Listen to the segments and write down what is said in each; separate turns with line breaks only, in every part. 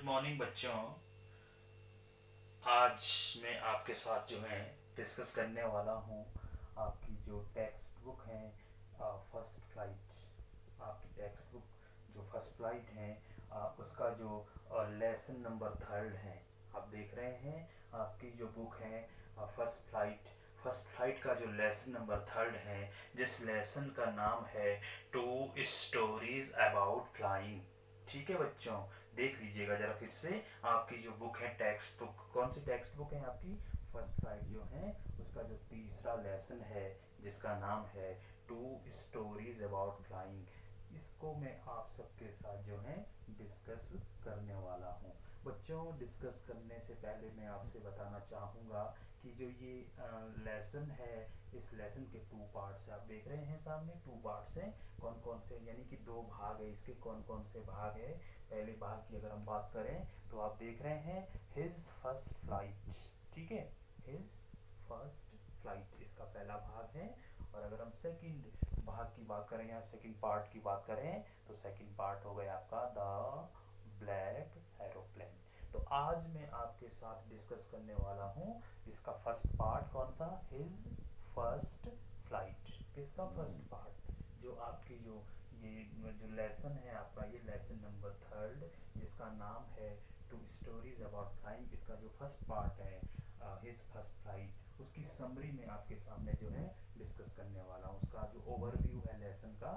Morning बच्चों। आज मैं आपके साथ जो है डिस्कस करने वाला हूँ आपकी जो टेक्स्ट बुक है फर्स्ट फ्लाइट। आपकी टेक्स्ट बुक जो फर्स्ट फ्लाइट है उसका जो लेसन नंबर थर्ड है आप देख रहे हैं। आपकी जो बुक है फर्स्ट फ्लाइट का जो लेसन नंबर थर्ड है, जिस लेसन का नाम है टू स्टोरीज अबाउट फ्लाइंग। ठीक है बच्चों, देख लीजिएगा जरा फिर से। आपकी जो बुक है टेक्स्ट बुक, कौन सी टेक्स्ट बुक है आपकी? फर्स्ट फ्लाइट जो है उसका जो तीसरा लेसन है जिसका नाम है टू स्टोरीज अबाउट फ्लाइंग। इसको मैं आप सबके साथ जो है डिस्कस करने वाला हूँ। बच्चों, डिस्कस करने से पहले मैं आपसे बताना चाहूँगा कि जो ये लेसन है, इस लेसन के टू पार्ट्स आप देख रहे हैं सामने। टू पार्ट्स हैं, कौन कौन से, यानी कि दो भाग है इसके। कौन कौन से भाग है? पहले भाग की अगर हम बात करें तो आप देख रहे हैं हिज फर्स्ट फ्लाइट। ठीक है, हिज फर्स्ट फ्लाइट इसका पहला भाग है। और अगर हम सेकंड भाग की बात करें या सेकंड पार्ट की बात करें तो सेकंड पार्ट हो गया आपका द ब्लैक एरोप्लेन। तो आज मैं आपके साथ डिस्कस करने वाला हूँ इसका फर्स्ट पार्ट। कौन सा? His first flight. किसका फर्स्ट पार्ट? जो आपकी जो ये जो लेसन है आपका, ये लेसन नंबर थर्ड जिसका नाम है टू स्टोरीज अबाउट फ्लाइंग, इसका जो फर्स्ट पार्ट है हिज फर्स्ट फ्लाइट, उसकी समरी में आपके सामने जो है डिस्कस करने वाला हूँ। उसका जो ओवरव्यू है लेसन का,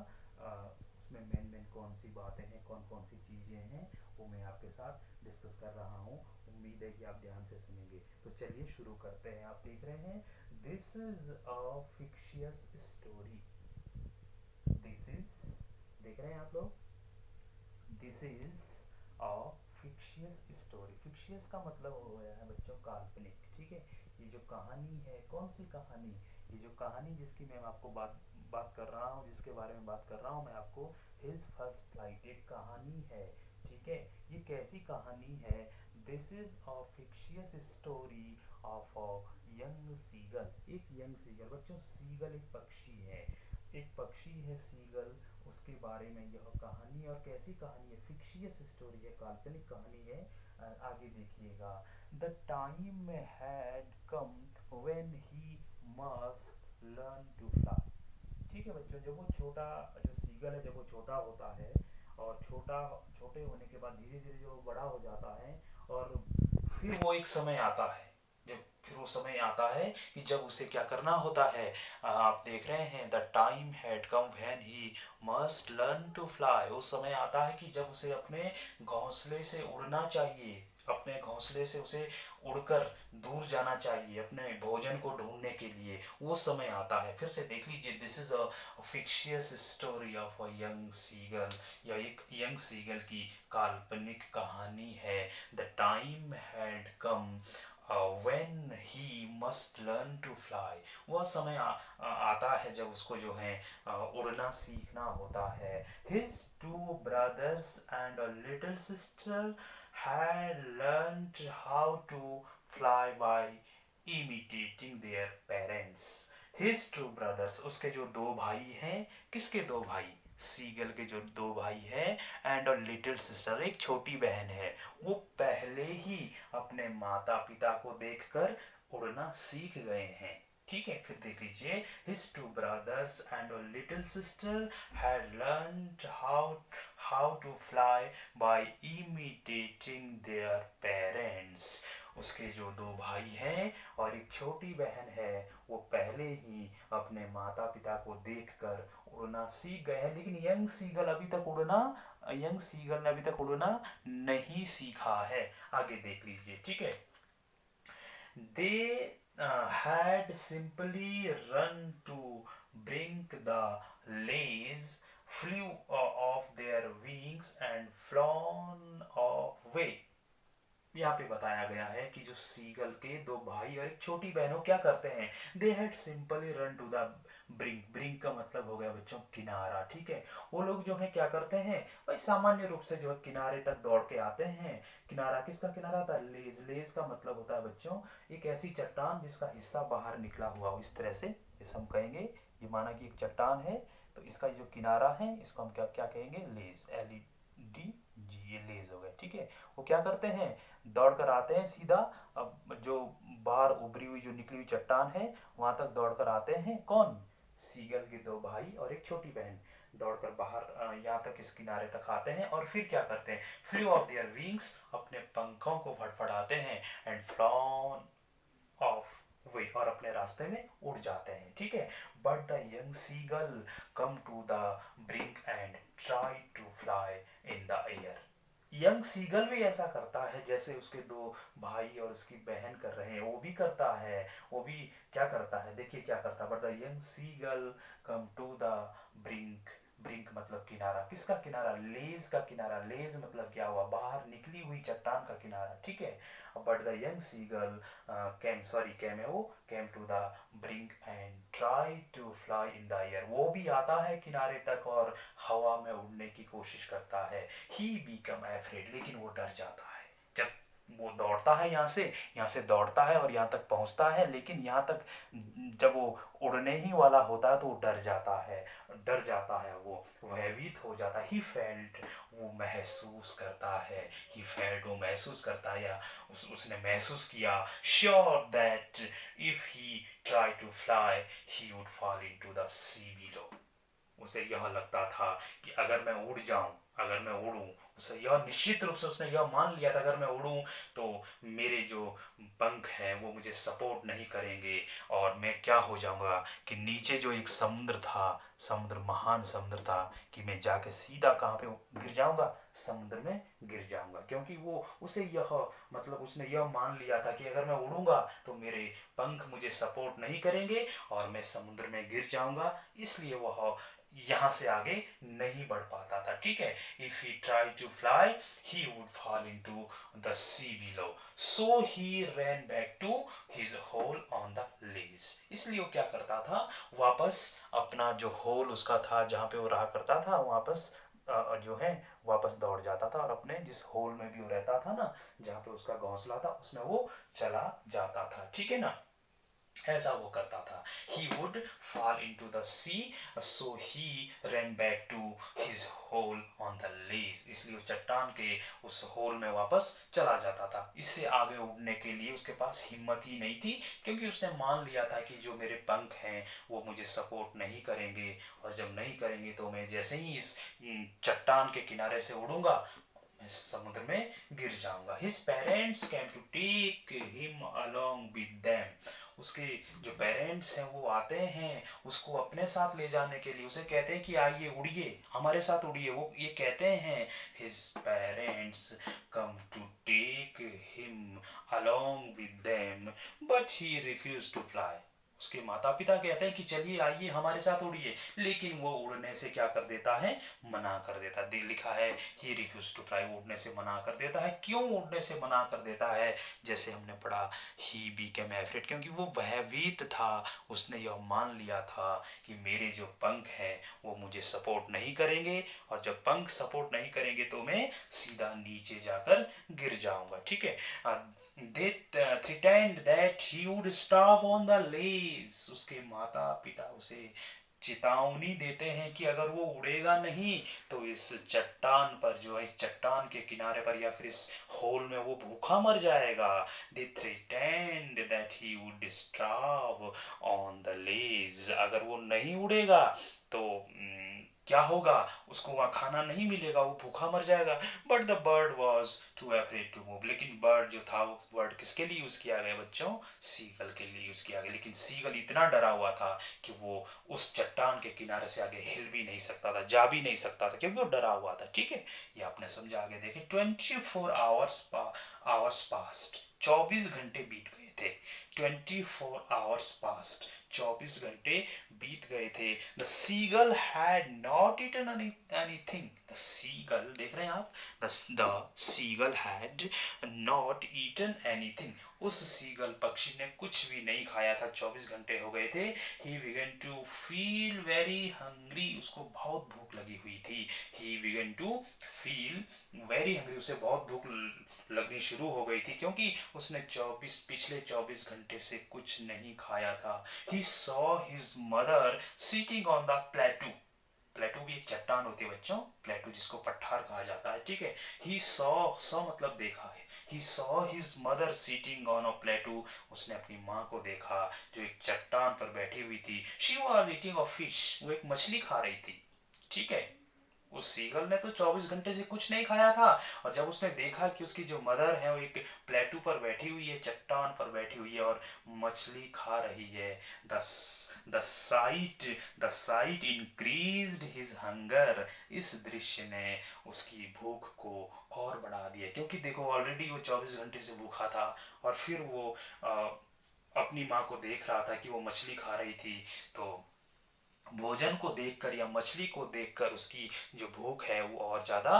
उसमें मेन कौन सी बातें हैं, कौन कौन सी चीज़ें हैं, वो मैं आपके साथ डिस्कस कर रहा हूँ। उम्मीद है कि आप ध्यान से सुनेंगे। तो चलिए शुरू करते हैं। आप देख रहे हैं this is a fictitious story. This is, देख रहे हैं आप लोग, this is a fictitious story. Fictitious का मतलब हो गया है बच्चों काल्पनिक। ठीक है, ये जो कहानी है, कौन सी कहानी? ये जो कहानी जिसकी मैं आपको बात कर रहा हूँ, जिसके बारे में बात कर रहा हूँ मैं आपको, हिज फर्स्ट फ्लाइट एक कहानी है। ठीक है, ये कैसी कहानी है? This is a fictitious story of a young seagull. एक यंग सीगल, बच्चों सीगल एक पक्षी है, एक पक्षी है सीगल, उसके बारे में यह कहानी। और कैसी कहानी है? फिक्शियस स्टोरी है, काल्पनिक कहानी है। आगे देखिएगा, the time had come when he must learn to fly. ठीक है बच्चों, जब वो छोटा, जो सीगल है जब वो छोटा होता है और छोटे होने के बाद धीरे धीरे जो बड़ा हो जाता है, और फिर वो एक समय आता है, जब फिर वो समय आता है कि जब उसे क्या करना होता है। आप देख रहे हैं the time had come when he must learn to fly. वो समय आता है कि जब उसे अपने घोंसले से उड़ना चाहिए, अपने घोंसले से उसे उड़कर दूर जाना चाहिए अपने भोजन को ढूंढने के लिए। वो समय आता है। फिर से देख लीजिए, this is a fictitious story of a young seagull. यह एक यंग सीगल की काल्पनिक कहानी है। The time had come when he must learn to fly। वह समय आता है जब उसको जो है उड़ना सीखना होता है। his two brothers and a little sister had learned how to fly by imitating their parents। his two brothers, उसके जो दो भाई हैं। किसके दो भाई? सीगल के जो दो भाई हैं। एंड अ लिटिल सिस्टर, एक छोटी बहन है। वो पहले ही अपने माता पिता को देखकर उड़ना सीख गए हैं। ठीक है, फिर देख लीजिए, his two brothers and a little sister had learned how to fly by imitating their parents। उसके जो दो भाई हैं और एक छोटी बहन है, वो पहले ही अपने माता पिता को देखकर उड़ना सीख गए हैं। लेकिन यंग सीगल ने अभी तक उड़ना नहीं सीखा है। आगे देख लीजिए, ठीक है। They had simply run to bring the lays, flew off their wings and flown away। यहाँ पे बताया गया है कि जो सीगल के दो भाई और एक छोटी बहन, वो क्या करते हैं? They had simply run to the brink. Brink का मतलब हो गया बच्चों किनारा। ठीक है, वो लोग जो है क्या करते हैं भाई, सामान्य रूप से जो है किनारे तक दौड़ के आते हैं। किनारा किसका किनारा था? लेज। लेज का मतलब होता है बच्चों एक ऐसी चट्टान जिसका हिस्सा बाहर निकला हुआ हो, इस तरह से। जैसे हम कहेंगे, ये माना कि एक चट्टान है, तो इसका जो किनारा है इसको हम क्या क्या कहेंगे? लेज, LEDGE। ये लेज हो गए, ठीक है। वो क्या करते हैं, दौड़ कर आते हैं सीधा, अब जो बाहर उभरी हुई जो निकली हुई चट्टान है वहां तक दौड़ कर आते हैं, कौन, सीगल के दो भाई और एक छोटी बहन दौड़कर बाहर यहाँ तक इस किनारे तक आते हैं और फिर क्या करते हैं, फ्लू ऑफ देयर विंग्स, अपने पंखों को फड़फड़ाते हैं, एंड फ्लॉन ऑफ वे, और अपने रास्ते में उड़ जाते हैं, ठीक है। But the young seagull come to the brink and try to fly in the air. Young seagull भी ऐसा करता है जैसे उसके दो भाई और उसकी बहन कर रहे हैं, वो भी करता है, वो भी क्या करता है, देखिए क्या करता है। But the young seagull come to the brink, brink मतलब किनारा, किसका किनारा, लेज का किनारा, लेज मतलब क्या हुआ, बाहर निकली हुई चट्टान का किनारा, ठीक है। But the young seagull came है वो, came to the brink and try to fly in the air, वो भी आता है किनारे तक और हवा में उड़ने की कोशिश करता है। ही बीकम एफ्रेड, लेकिन वो डर जाता है। जब वो दौड़ता है, यहाँ से दौड़ता है और यहाँ तक पहुंचता है, लेकिन यहाँ तक जब वो उड़ने ही वाला होता है तो वो डर जाता है, डर जाता है, वो भयभीत हो जाता है। ही फेल्ट, वो महसूस करता है, ही फेल्ट, वो महसूस करता है, या उसने महसूस किया, sure that if he try to fly he would fall into the sea below. उसे यह लगता था कि अगर मैं उड़ जाऊं, अगर मैं उड़ूं, उसे यह निश्चित रूप से उसने यह मान लिया था, अगर मैं उड़ूं तो मेरे जो पंख हैं वो मुझे सपोर्ट नहीं करेंगे और मैं क्या हो जाऊंगा कि नीचे जो एक समुद्र था, समुद्र, महान समुद्र था, कि मैं जाके सीधा कहाँ पे गिर जाऊंगा, समुद्र में गिर जाऊंगा। क्योंकि वो उसे यह मतलब उसने यह मान लिया था कि अगर मैं उड़ूंगा तो मेरे पंख मुझे सपोर्ट नहीं करेंगे और मैं समुद्र में गिर जाऊंगा, इसलिए वह यहाँ से आगे नहीं बढ़ पाता था, ठीक है। If he try to fly he would fall into the sea below, so he ran back to his hole on the ledge. इसलिए वो क्या करता था, वापस अपना जो होल उसका था जहाँ पे वो रहा करता था, वापस जो है वापस दौड़ जाता था और अपने जिस होल में भी वो रहता था ना, जहाँ पे उसका घोंसला था, उसमें वो चला जाता था, ठीक है ना। ऐसा वो करता था। He would fall into the sea, so he ran back to his hole on the ledge. इसलिए वो चट्टान के उस होल में वापस चला जाता था। इससे आगे उड़ने के लिए उसके पास हिम्मत ही नहीं थी, क्योंकि उसने मान लिया था कि जो मेरे पंख हैं वो मुझे सपोर्ट नहीं करेंगे, और जब नहीं करेंगे तो मैं जैसे ही इस चट्टान के किनारे से उड़ूंगा, मैं समुद्र में गिर जाऊंगा। His parents came to take him along with them. उसके जो पेरेंट्स हैं वो आते हैं उसको अपने साथ ले जाने के लिए, उसे कहते हैं कि आइए उड़िए, हमारे साथ उड़िए, वो ये कहते हैं। His parents come to take him along with them, but he refused to fly. उसके माता पिता कहते हैं कि चलिए आइए हमारे साथ उड़िए, लेकिन वो उड़ने से क्या कर देता है, मना कर देता है। लिखा है ही रिफ्यूज टू फ्लाई, उड़ने से मना कर देता है। क्यों उड़ने से मना कर देता है, जैसे हमने पढ़ा, ही बीकेम एफ्रेड, क्योंकि वो भयभीत था। उसने यह मान लिया था कि मेरे जो पंख हैं वो मुझे सपोर्ट नहीं करेंगे, और जब पंख सपोर्ट नहीं करेंगे तो मैं सीधा नीचे जाकर गिर जाऊंगा, ठीक है। They threatened that he would starve on the leaves. उसके माता पिता उसे चेतावनी देते हैं कि अगर वो उड़ेगा नहीं तो इस चट्टान पर, जो है इस चट्टान के किनारे पर या फिर इस होल में वो भूखा मर जाएगा। They threatened that he would starve on the leaves. अगर वो नहीं उड़ेगा तो क्या होगा, उसको वहां खाना नहीं मिलेगा, वो भूखा मर जाएगा। But the bird was too afraid to move, लेकिन बर्ड जो था, वो वर्ड किसके लिए यूज किया गया बच्चों, सीगल के लिए यूज किया गया। लेकिन सीगल इतना डरा हुआ था कि वो उस चट्टान के किनारे से आगे हिल भी नहीं सकता था, जा भी नहीं सकता था, क्योंकि वो डरा हुआ था, ठीक है। ये आपने समझा। आगे देखें, 24 आवर्स पास्ट, 24 घंटे बीत गए थे। 24 आवर्स पास्ट, 24 घंटे बीत गए थे। The seagull had not eaten anything. The seagull, देख रहे हैं आप, the seagull had not eaten anything. उस सीगल पक्षी ने कुछ भी नहीं खाया था, 24 घंटे हो गए थे। He began to feel very hungry, उसको बहुत भूख लगी हुई थी। He began to feel very hungry, उसे बहुत भूख लगनी शुरू हो गई थी, क्योंकि उसने पिछले 24 घंटे से कुछ नहीं खाया था। He saw his mother sitting on the plateau. प्लेटू भी एक चट्टान होती है बच्चों, प्लेटू जिसको पठार कहा जाता है, ठीक है। ही सॉ मतलब देखा है, he saw his mother sitting on a plateau, उसने अपनी माँ को देखा जो एक चट्टान पर बैठी हुई थी। She was eating a fish, वो एक मछली खा रही थी, ठीक है। उस सीगल ने तो 24 घंटे से कुछ नहीं खाया था, और जब उसने देखा कि उसकी जो मदर है वो एक प्लेटू पर बैठी हुई है, चट्टान पर बैठी हुई है और मछली खा रही है, the site increased his hunger, इस दृश्य ने उसकी भूख को और बढ़ा दिया, क्योंकि देखो ऑलरेडी वो 24 घंटे से भूखा था, और फिर वो अपनी माँ को देख रहा था कि वो मछली खा रही थी, तो भोजन को देखकर या मछली को देखकर उसकी जो भूख है वो और ज्यादा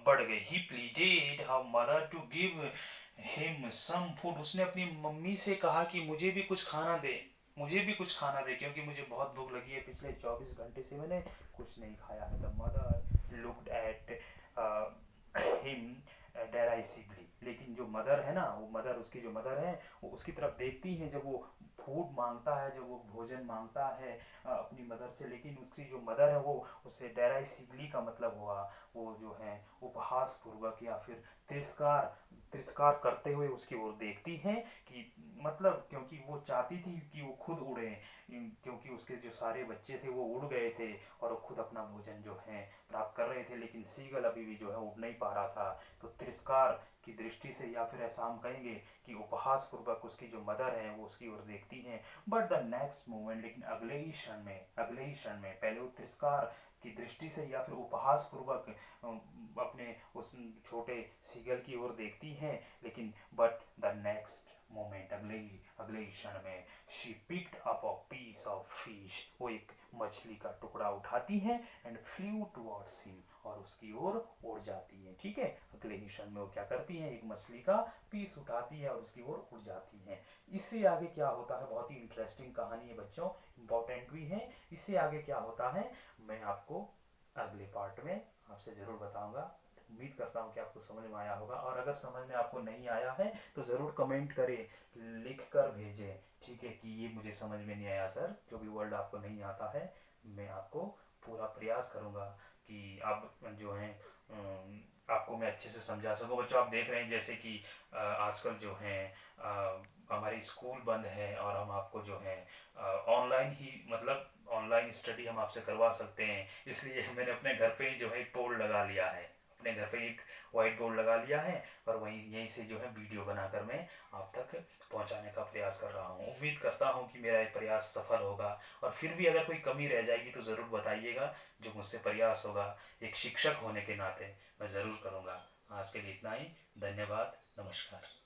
बढ़ गई। He pleaded her mother to give him some food, उसने अपनी मम्मी से कहा कि मुझे भी कुछ खाना दे, मुझे भी कुछ खाना दे, क्योंकि मुझे बहुत भूख लगी है, पिछले 24 घंटे से मैंने कुछ नहीं खाया है। The mother looked at him derisively, लेकिन जो मदर है ना, वो मदर, उसकी जो मदर है वो उसकी तरफ देखती है जब वो फूड मांगता है, जब वो भोजन मांगता है अपनी मदर से, लेकिन उसकी जो मदर है वो उसे डेराइसिवली का मतलब हुआ वो जो है उपहास पूर्वक या फिर तिरस्कार तिरस्कार करते हुए उसकी ओर देखती है, कि मतलब क्योंकि वो चाहती थी कि वो खुद उड़े, क्योंकि उसके जो सारे बच्चे थे वो उड़ गए थे और वो खुद अपना भोजन जो है प्राप्त कर रहे थे, लेकिन सीगल अभी भी जो है उड़ नहीं पा रहा था। तो तिरस्कार की दृष्टि से या फिर ऐसा हम कहेंगे कि उपहास पूर्वक उसकी जो मदर है वो उसकी ओर देखती हैं। बट द नेक्स्ट मोमेंट, लेकिन अगले ही क्षण में पहले वो तिरस्कार की दृष्टि से या फिर उपहास पूर्वक अपने उस छोटे सीगल की ओर देखती हैं, लेकिन बट द नेक्स्ट मोमेंट, अगले ही क्षण में, she picked up a piece of fish, वो एक मछली का टुकड़ा उठाती है एंड फ्लू टुवर्ड्स हिम, और उसकी ओर उड़ जाती है, ठीक है। अगले ही क्षण में वो क्या करती है, एक मछली का पीस उठाती है और उसकी ओर उड़ जाती है। इससे आगे क्या होता है, बहुत ही इंटरेस्टिंग कहानी है बच्चों, इंपॉर्टेंट भी है। इससे आगे क्या होता है मैं आपको अगले पार्ट में आपसे जरूर बताऊंगा। उम्मीद करता हूँ कि आपको समझ में आया होगा, और अगर समझ में आपको नहीं आया है तो ज़रूर कमेंट करें, लिख कर भेजें, ठीक है, कि ये मुझे समझ में नहीं आया सर, जो भी वर्ड आपको नहीं आता है मैं आपको पूरा प्रयास करूँगा कि आप जो है आपको मैं अच्छे से समझा सकूँ। बच्चों आप देख रहे हैं जैसे कि आजकल जो है हमारी स्कूल बंद है और हम आपको जो है ऑनलाइन ही मतलब ऑनलाइन स्टडी हम आपसे करवा सकते हैं, इसलिए मैंने अपने घर पे ही जो है एक बोर्ड लगा लिया है, अपने घर पे एक वाइट बोर्ड लगा लिया है, और वहीं यहीं से जो है वीडियो बनाकर मैं आप तक पहुंचाने का प्रयास कर रहा हूं। उम्मीद करता हूं कि मेरा ये प्रयास सफल होगा, और फिर भी अगर कोई कमी रह जाएगी तो ज़रूर बताइएगा, जो मुझसे प्रयास होगा एक शिक्षक होने के नाते मैं ज़रूर करूँगा। आज के लिए इतना ही, धन्यवाद, नमस्कार।